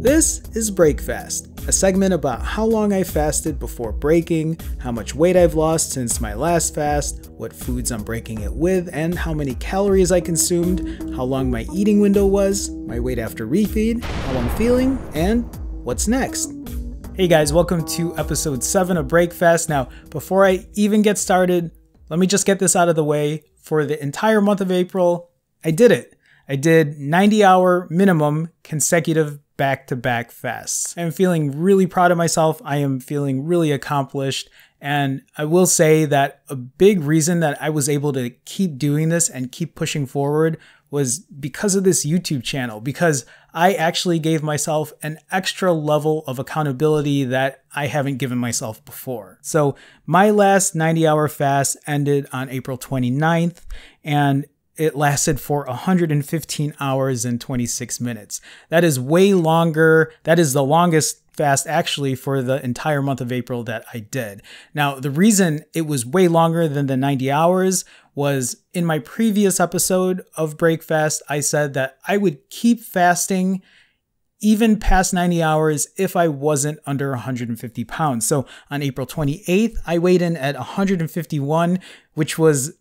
This is Breakfast, a segment about how long I fasted before breaking, how much weight I've lost since my last fast, what foods I'm breaking it with, and how many calories I consumed, how long my eating window was, my weight after refeed, how I'm feeling, and what's next. Hey guys, welcome to episode 7 of Breakfast. Now, before I even get started, let me just get this out of the way. For the entire month of April, I did it. I did 90-hour minimum consecutive back-to-back fasts. I'm feeling really proud of myself. I am feeling really accomplished. And I will say that a big reason that I was able to keep doing this and keep pushing forward was because of this YouTube channel, because I actually gave myself an extra level of accountability that I haven't given myself before. So my last 90-hour fast ended on April 29th, and it lasted for 115 hours and 26 minutes. That is way longer. That is the longest fast actually for the entire month of April that I did. Now, the reason it was way longer than the 90 hours was in my previous episode of Breakfast, I said that I would keep fasting even past 90 hours if I wasn't under 150 pounds. So on April 28th, I weighed in at 151, which was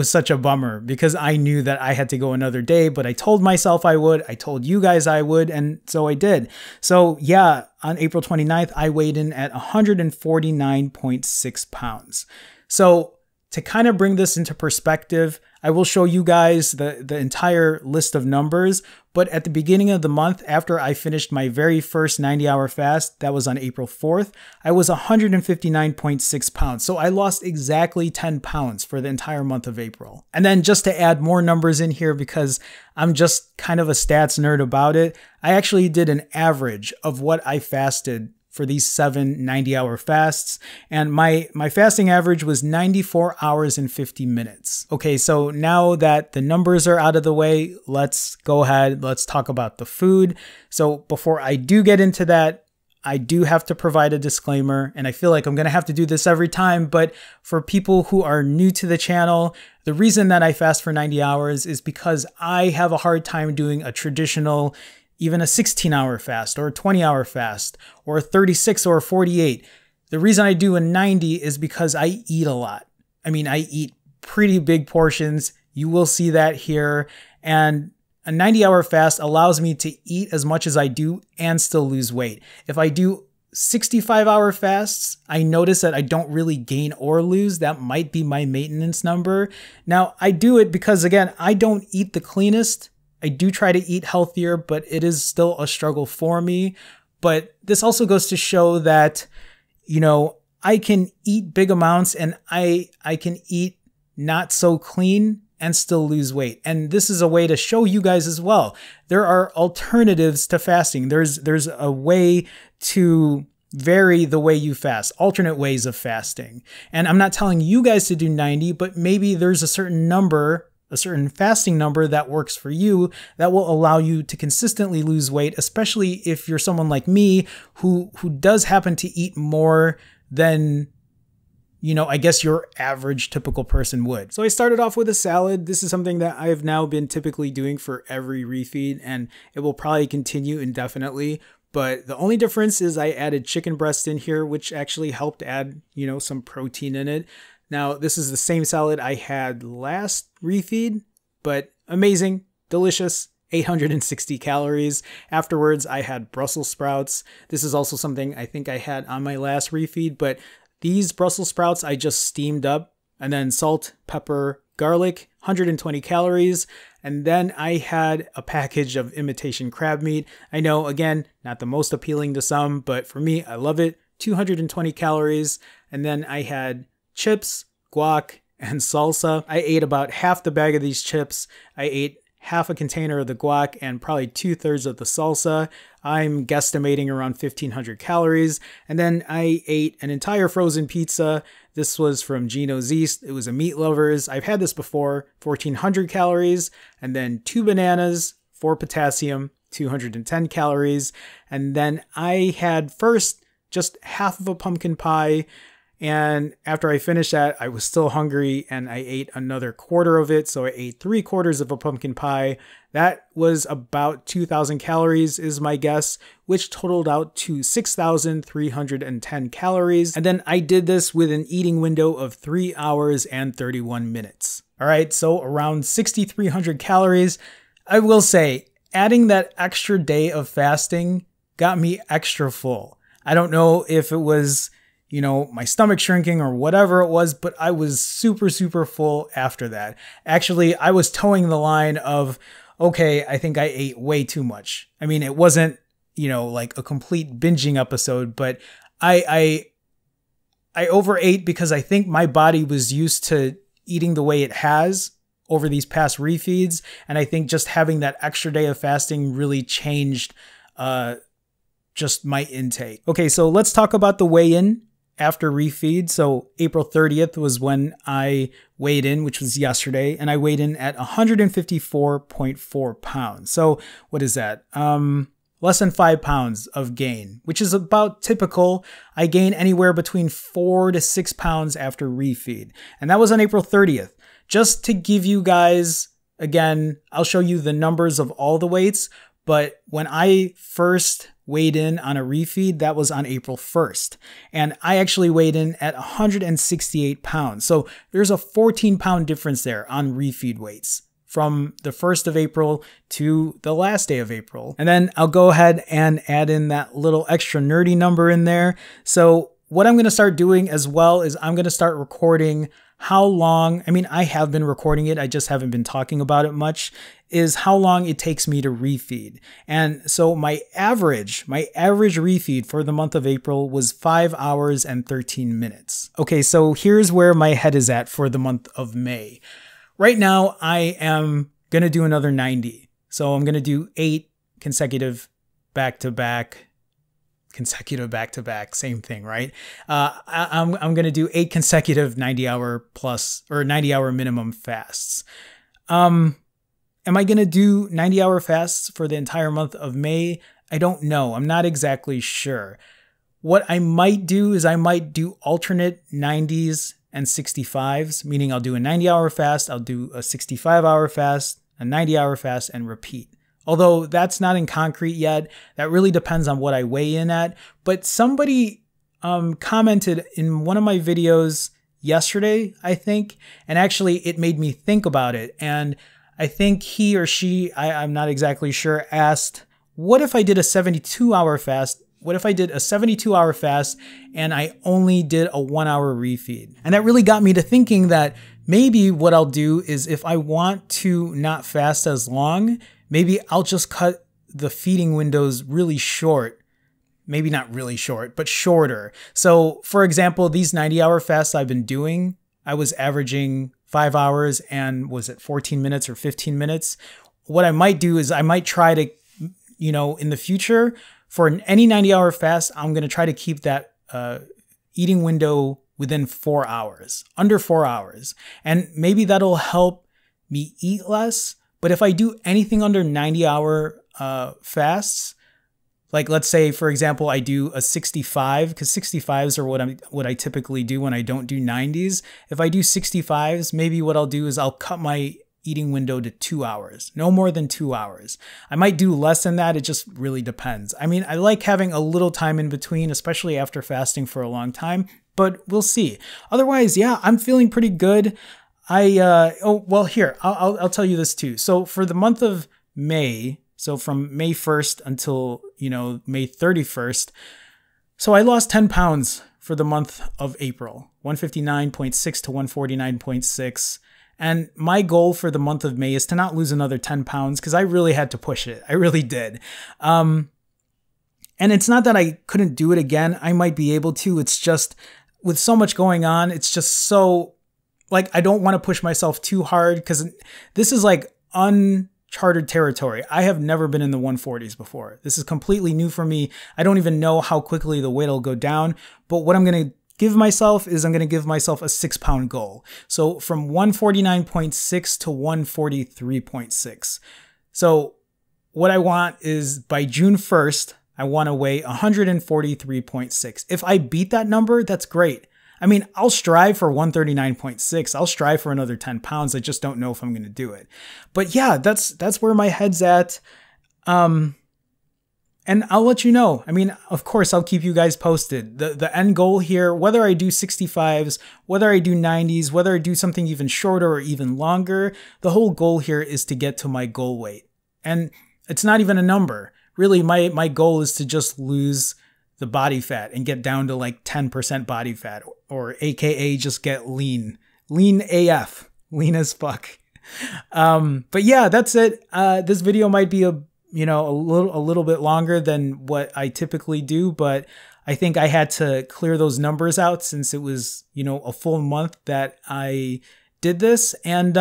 such a bummer because I knew that I had to go another day, but I told myself I would, I told you guys I would, and so I did. So yeah, on April 29th, I weighed in at 149.6 pounds. So to kind of bring this into perspective, I will show you guys the entire list of numbers, but at the beginning of the month, after I finished my very first 90-hour fast, that was on April 4th, I was 159.6 pounds. So I lost exactly 10 pounds for the entire month of April. And then just to add more numbers in here, because I'm just kind of a stats nerd about it, I actually did an average of what I fasted for these 7 90-hour fasts. And my fasting average was 94 hours and 50 minutes. Okay, so now that the numbers are out of the way, let's go ahead, let's talk about the food. So before I do get into that, I do have to provide a disclaimer, and I feel like I'm gonna have to do this every time, but for people who are new to the channel, the reason that I fast for 90 hours is because I have a hard time doing a traditional even a 16-hour fast or a 20-hour fast or a 36 or a 48. The reason I do a 90 is because I eat a lot. I mean, I eat pretty big portions. You will see that here. And a 90-hour fast allows me to eat as much as I do and still lose weight. If I do 65-hour fasts, I notice that I don't really gain or lose. That might be my maintenance number. Now, I do it because, again, I don't eat the cleanest. I do try to eat healthier, but it is still a struggle for me. But this also goes to show that, you know, I can eat big amounts and I can eat not so clean and still lose weight. And this is a way to show you guys as well. There are alternatives to fasting. There's a way to vary the way you fast, alternate ways of fasting. And I'm not telling you guys to do 90, but maybe there's a certain number, a certain fasting number that works for you that will allow you to consistently lose weight, especially if you're someone like me who does happen to eat more than, you know, I guess your average typical person would. So I started off with a salad. This is something that I've now been typically doing for every refeed, and it will probably continue indefinitely. But the only difference is I added chicken breast in here, which actually helped add, you know, some protein in it. Now, this is the same salad I had last refeed, but amazing, delicious, 860 calories. Afterwards, I had Brussels sprouts. This is also something I think I had on my last refeed, but these Brussels sprouts I just steamed up, and then salt, pepper, garlic, 120 calories. And then I had a package of imitation crab meat. I know, again, not the most appealing to some, but for me, I love it. 220 calories. And then I had chips, guac, and salsa. I ate about half the bag of these chips. I ate half a container of the guac and probably 2/3 of the salsa. I'm guesstimating around 1,500 calories. And then I ate an entire frozen pizza. This was from Gino's East. It was a Meat Lovers. I've had this before, 1,400 calories. And then 2 bananas, 4 potassium, 210 calories. And then I had first just half of a pumpkin pie, And after I finished that, I was still hungry and I ate another quarter of it. So I ate 3/4 of a pumpkin pie. That was about 2,000 calories is my guess, which totaled out to 6,310 calories. And then I did this with an eating window of 3 hours and 31 minutes. All right, so around 6,300 calories. I will say, adding that extra day of fasting got me extra full. I don't know if it was, you know, my stomach shrinking or whatever it was, but I was super, super full after that. Actually, I was towing the line of, okay, I think I ate way too much. I mean, it wasn't, you know, like a complete binging episode, but I overate because I think my body was used to eating the way it has over these past refeeds. And I think just having that extra day of fasting really changed just my intake. Okay, so let's talk about the weigh-in after refeed. So April 30th was when I weighed in, which was yesterday, and I weighed in at 154.4 pounds. So what is that? Less than 5 pounds of gain, which is about typical. I gain anywhere between 4 to 6 pounds after refeed. And that was on April 30th. Just to give you guys, again, I'll show you the numbers of all the weights, but when I first weighed in on a refeed, that was on April 1st. And I actually weighed in at 168 pounds. So there's a 14-pound difference there on refeed weights from the 1st of April to the last day of April. And then I'll go ahead and add in that little extra nerdy number in there. So what I'm going to start doing as well is I'm going to start recording how long, I mean, I have been recording it, I just haven't been talking about it much, is how long it takes me to refeed. And so my average refeed for the month of April was 5 hours and 13 minutes. Okay, so here's where my head is at for the month of May. Right now, I am going to do another 90. So I'm going to do 8 consecutive back-to-back, same thing, right? I'm going to do 8 consecutive 90-hour plus or 90-hour minimum fasts. Am I going to do 90-hour fasts for the entire month of May? I don't know. I'm not exactly sure. What I might do is I might do alternate 90s and 65s, meaning I'll do a 90-hour fast, I'll do a 65-hour fast, a 90-hour fast, and repeat. Although that's not in concrete yet. That really depends on what I weigh in at. But somebody commented in one of my videos yesterday, I think, and actually it made me think about it. And I think he or she, I'm not exactly sure, asked, what if I did a 72-hour fast? What if I did a 72-hour fast and I only did a 1-hour refeed? And that really got me to thinking that maybe what I'll do is if I want to not fast as long, maybe I'll just cut the feeding windows really short. Maybe not really short, but shorter. So for example, these 90-hour fasts I've been doing, I was averaging 5 hours and was it 14 minutes or 15 minutes? What I might do is I might try to, you know, in the future, for any 90-hour fast, I'm going to try to keep that eating window within 4 hours, under 4 hours. And maybe that'll help me eat less. But if I do anything under 90-hour fasts, like let's say, for example, I do a 65, because 65s are what I typically do when I don't do 90s. If I do 65s, maybe what I'll do is I'll cut my eating window to 2 hours, no more than 2 hours. I might do less than that. It just really depends. I mean, I like having a little time in between, especially after fasting for a long time, but we'll see. Otherwise, yeah, I'm feeling pretty good. Here, I'll tell you this too. So for the month of May, so from May 1st until, you know, May 31st, so I lost 10 pounds for the month of April, 159.6 to 149.6. And my goal for the month of May is to not lose another 10 pounds because I really had to push it. I really did. And it's not that I couldn't do it again. I might be able to. It's just with so much going on, it's just so, like, I don't want to push myself too hard because this is like uncharted territory. I have never been in the 140s before. This is completely new for me. I don't even know how quickly the weight will go down. But what I'm going to give myself is I'm going to give myself a 6-pound goal. So from 149.6 to 143.6. So what I want is by June 1st, I want to weigh 143.6. If I beat that number, that's great. I mean, I'll strive for 139.6. I'll strive for another 10 pounds. I just don't know if I'm going to do it. But yeah, that's where my head's at. And I'll let you know. I mean, of course, I'll keep you guys posted. The end goal here, whether I do 65s, whether I do 90s, whether I do something even shorter or even longer, the whole goal here is to get to my goal weight. And it's not even a number. Really, my goal is to just lose the body fat and get down to like 10% body fat, or AKA just get lean. Lean AF. Lean as fuck. But yeah, that's it. This video might be a little bit longer than what I typically do, but I think I had to clear those numbers out since it was, a full month that I did this. And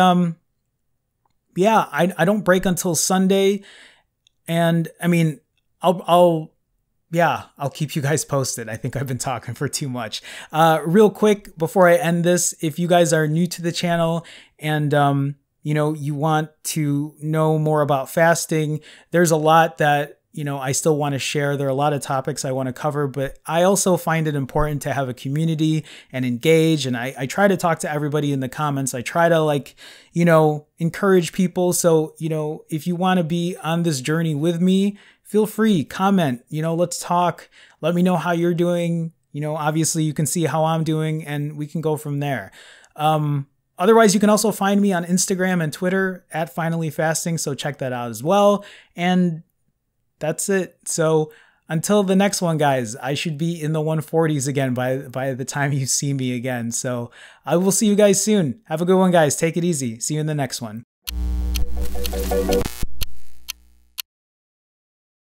yeah, I don't break until Sunday. And I mean, I'll keep you guys posted. I think I've been talking for too much. Real quick before I end this, if you guys are new to the channel and you want to know more about fasting, there's a lot that, I still want to share. There are a lot of topics I want to cover, but I also find it important to have a community and engage. And I try to talk to everybody in the comments. I try to encourage people. So, if you want to be on this journey with me, feel free, comment, let's talk. Let me know how you're doing. Obviously you can see how I'm doing and we can go from there. Otherwise, you can also find me on Instagram and Twitter at Finally Fasting, so check that out as well. And that's it. So until the next one, guys, I should be in the 140s again by the time you see me again. So I will see you guys soon. Have a good one, guys. Take it easy. See you in the next one.